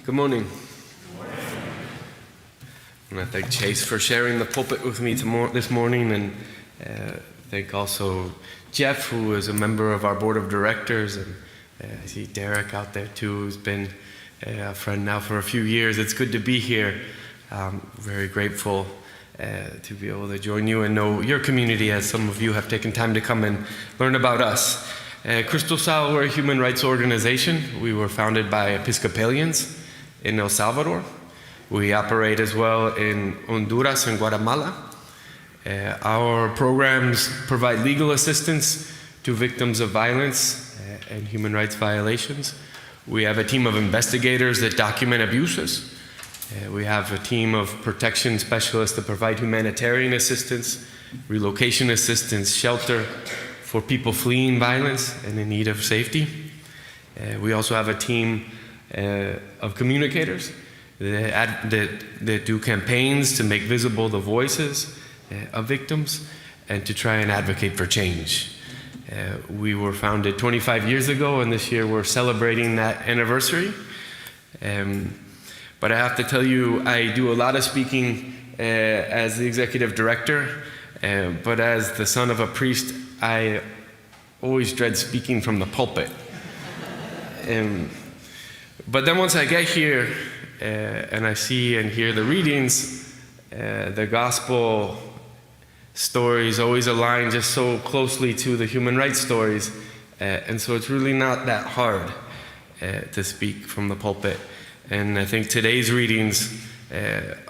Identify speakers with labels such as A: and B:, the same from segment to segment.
A: Good morning. I want to thank Chase for sharing the pulpit with me this morning, and thank also Jeff, who is a member of our board of directors, and I see Derek out there too, who's been a friend now for a few years. It's good to be here. I'm very grateful to be able to join you and know your community, as some of you have taken time to come and learn about us. Crystal Sal, we're a human rights organization. We were founded by Episcopalians in El Salvador. We operate as well in Honduras and Guatemala. Our programs provide legal assistance to victims of violence and human rights violations. We have a team of investigators that document abuses. We have a team of protection specialists that provide humanitarian assistance, relocation assistance, shelter for people fleeing violence and in need of safety. We also have a team of communicators that do campaigns to make visible the voices of victims and to try and advocate for change. We were founded 25 years ago, and this year we're celebrating that anniversary. But I have to tell you, I do a lot of speaking as the executive director, but as the son of a priest, I always dread speaking from the pulpit. But then once I get here and I see and hear the readings, the gospel stories always align just so closely to the human rights stories, and so it's really not that hard to speak from the pulpit. And I think today's readings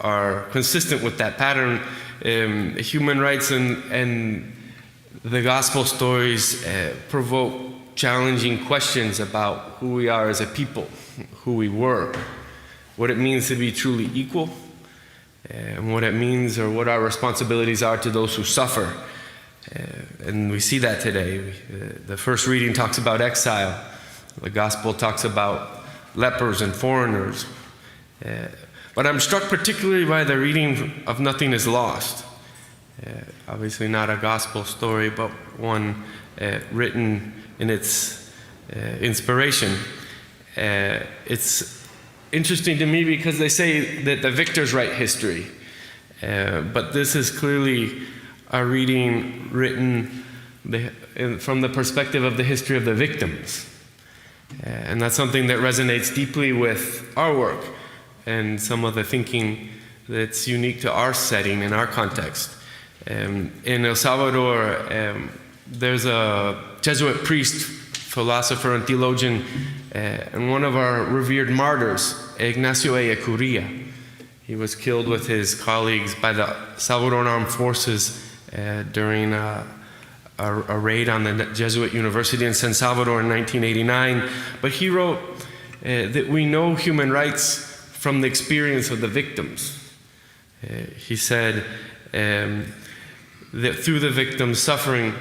A: are consistent with that pattern. Human rights and the gospel stories provoke challenging questions about who we are as a people, who we were, what it means to be truly equal, and what it means or what our responsibilities are to those who suffer. And we see that today. The first reading talks about exile. The gospel talks about lepers and foreigners. But I'm struck particularly by the reading of Nothing is Lost. Obviously not a gospel story, but one written in its inspiration. It's interesting to me because they say that the victors write history, but this is clearly a reading written from the perspective of the history of the victims. And that's something that resonates deeply with our work and some of the thinking that's unique to our setting and our context. In El Salvador, there's a Jesuit priest, philosopher, and theologian, and one of our revered martyrs, Ignacio Ellacuría. He was killed with his colleagues by the Salvadoran Armed Forces during a raid on the Jesuit University in San Salvador in 1989. But he wrote that we know human rights from the experience of the victims. He said that through the victims' suffering,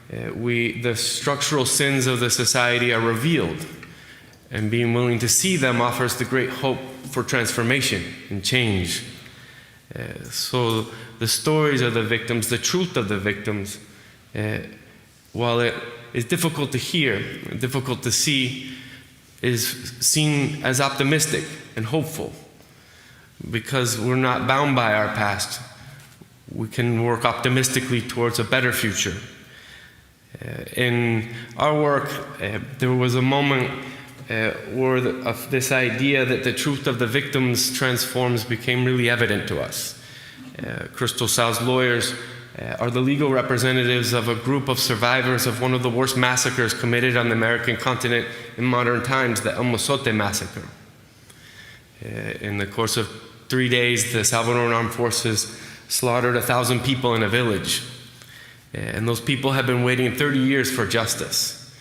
A: the structural sins of the society are revealed, and being willing to see them offers the great hope for transformation and change. So the stories of the victims, the truth of the victims, while it is difficult to hear, difficult to see, is seen as optimistic and hopeful. Because we're not bound by our past, we can work optimistically towards a better future. In our work, there was a moment where this idea that the truth of the victims transforms became really evident to us. Crystal Sal's lawyers are the legal representatives of a group of survivors of one of the worst massacres committed on the American continent in modern times, the El Mozote massacre. In the course of 3 days, the Salvadoran Armed Forces slaughtered 1,000 people in a village. And those people have been waiting 30 years for justice.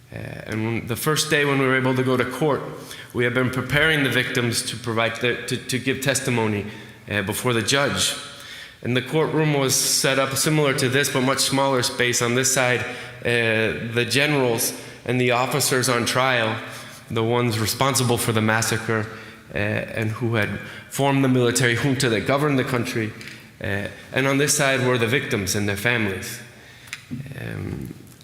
A: And the first day when we were able to go to court, we have been preparing the victims to give testimony before the judge. And the courtroom was set up similar to this, but much smaller space. On this side, the generals and the officers on trial, the ones responsible for the massacre and who had formed the military junta that governed the country. And on this side were the victims and their families.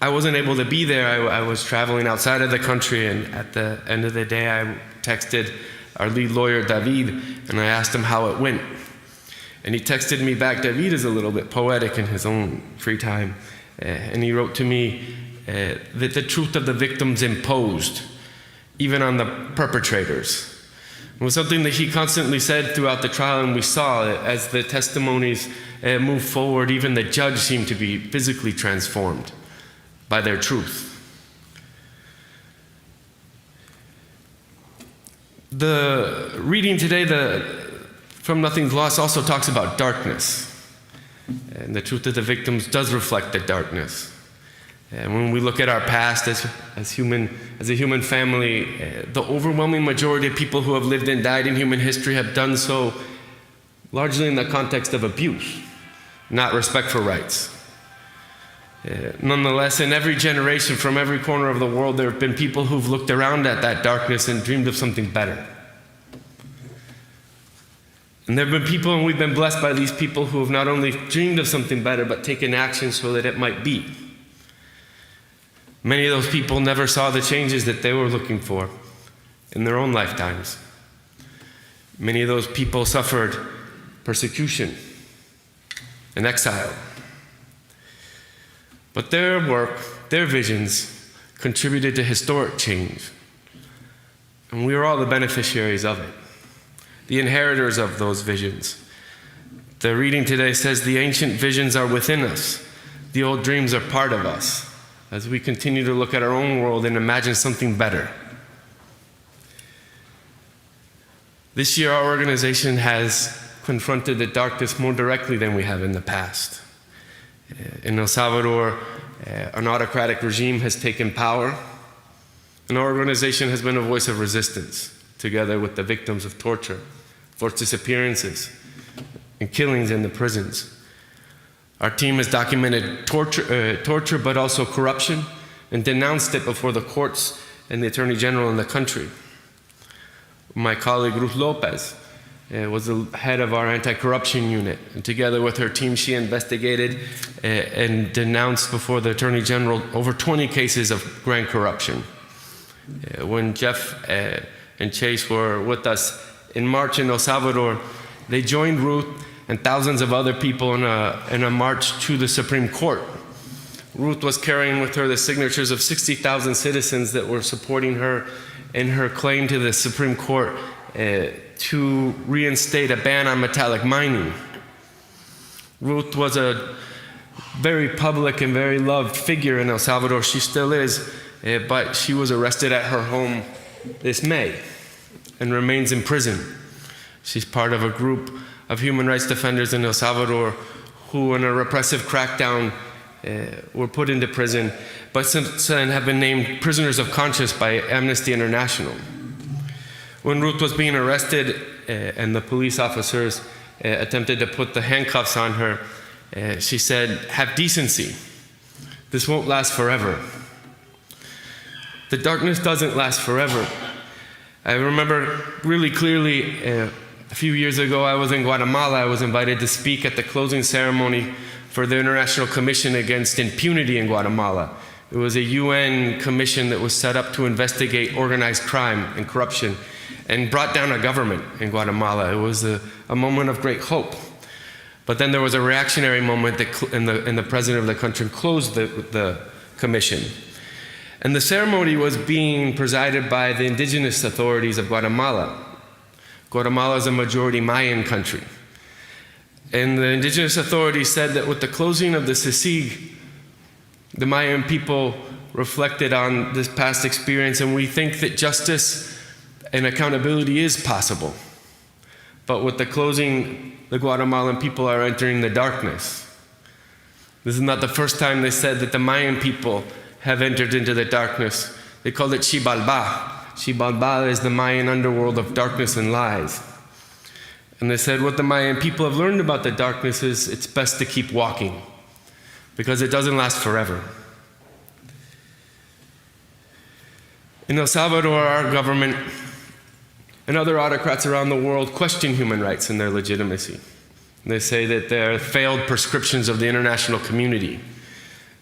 A: I wasn't able to be there. I was traveling outside of the country, and at the end of the day I texted our lead lawyer, David, and I asked him how it went. And he texted me back. David is a little bit poetic in his own free time. And he wrote to me that the truth of the victims imposed, even on the perpetrators. It was something that he constantly said throughout the trial, and we saw it as the testimonies moved forward. Even the judge seemed to be physically transformed by their truth. The reading today, From Nothing's Lost, also talks about darkness. And the truth of the victims does reflect the darkness. And when we look at our past as a human family, the overwhelming majority of people who have lived and died in human history have done so largely in the context of abuse, not respect for rights. Nonetheless, in every generation, from every corner of the world, there have been people who've looked around at that darkness and dreamed of something better. And there have been people, and we've been blessed by these people, who have not only dreamed of something better, but taken action so that it might be. Many of those people never saw the changes that they were looking for in their own lifetimes. Many of those people suffered persecution and exile. But their work, their visions, contributed to historic change. And we are all the beneficiaries of it, the inheritors of those visions. The reading today says the ancient visions are within us. The old dreams are part of us as we continue to look at our own world and imagine something better. This year, our organization has confronted the darkness more directly than we have in the past. In El Salvador, an autocratic regime has taken power, and our organization has been a voice of resistance, together with the victims of torture, forced disappearances, and killings in the prisons. Our team has documented torture, but also corruption, and denounced it before the courts and the Attorney General in the country. My colleague Ruth Lopez was the head of our anti-corruption unit, and together with her team, she investigated and denounced before the Attorney General over 20 cases of grand corruption. When Jeff and Chase were with us in March in El Salvador, they joined Ruth and thousands of other people in a march to the Supreme Court. Ruth was carrying with her the signatures of 60,000 citizens that were supporting her in her claim to the Supreme Court to reinstate a ban on metallic mining. Ruth was a very public and very loved figure in El Salvador. She still is, but she was arrested at her home this May and remains in prison. She's part of a group of human rights defenders in El Salvador who, in a repressive crackdown, were put into prison, but since then have been named prisoners of conscience by Amnesty International. When Ruth was being arrested and the police officers attempted to put the handcuffs on her, she said, "Have decency. This won't last forever." The darkness doesn't last forever. I remember really clearly a few years ago, I was in Guatemala. I was invited to speak at the closing ceremony for the International Commission Against Impunity in Guatemala. It was a UN commission that was set up to investigate organized crime and corruption and brought down a government in Guatemala. It was a moment of great hope. But then there was a reactionary moment and the president of the country closed the commission. And the ceremony was being presided by the indigenous authorities of Guatemala. Guatemala is a majority Mayan country. And the indigenous authorities said that with the closing of the CICIG, the Mayan people reflected on this past experience, and we think that justice and accountability is possible. But with the closing, the Guatemalan people are entering the darkness. This is not the first time they said that the Mayan people have entered into the darkness. They called it Xibalbá. Xibalbá is the Mayan underworld of darkness and lies. And they said what the Mayan people have learned about the darkness is it's best to keep walking because it doesn't last forever. In El Salvador, our government and other autocrats around the world question human rights and their legitimacy. They say that they're failed prescriptions of the international community.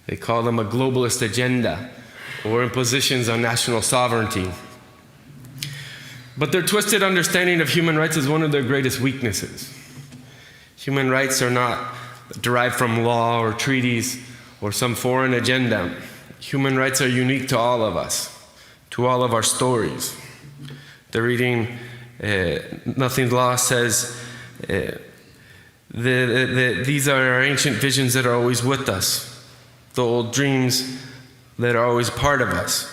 A: They call them a globalist agenda or impositions on national sovereignty. But their twisted understanding of human rights is one of their greatest weaknesses. Human rights are not derived from law or treaties or some foreign agenda. Human rights are unique to all of us, to all of our stories. The reading, Nothing Law says, these are our ancient visions that are always with us, the old dreams that are always part of us.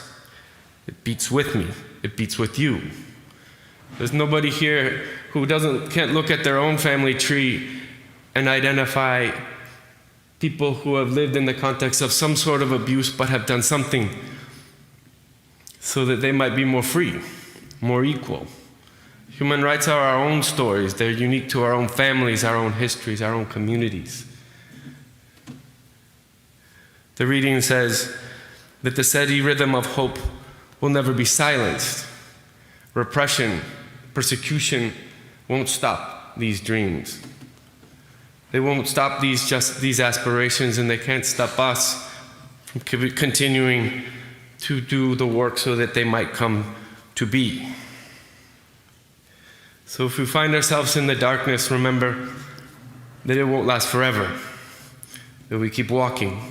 A: It beats with me, it beats with you. There's nobody here who can't look at their own family tree and identify people who have lived in the context of some sort of abuse but have done something so that they might be more free, more equal. Human rights are our own stories. They're unique to our own families, our own histories, our own communities. The reading says that the steady rhythm of hope will never be silenced. Repression, persecution won't stop these dreams. They won't stop these aspirations, and they can't stop us from continuing to do the work so that they might come to be. So if we find ourselves in the darkness, remember that it won't last forever, that we keep walking,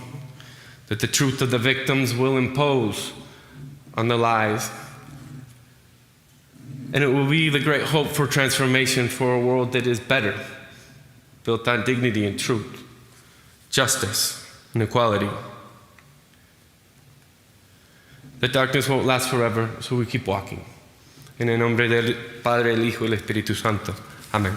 A: that the truth of the victims will impose on the lies, and it will be the great hope for transformation for a world that is better, built on dignity and truth, justice and equality. The darkness won't last forever, so we keep walking. En el nombre del Padre, el Hijo y el Espíritu Santo. Amén.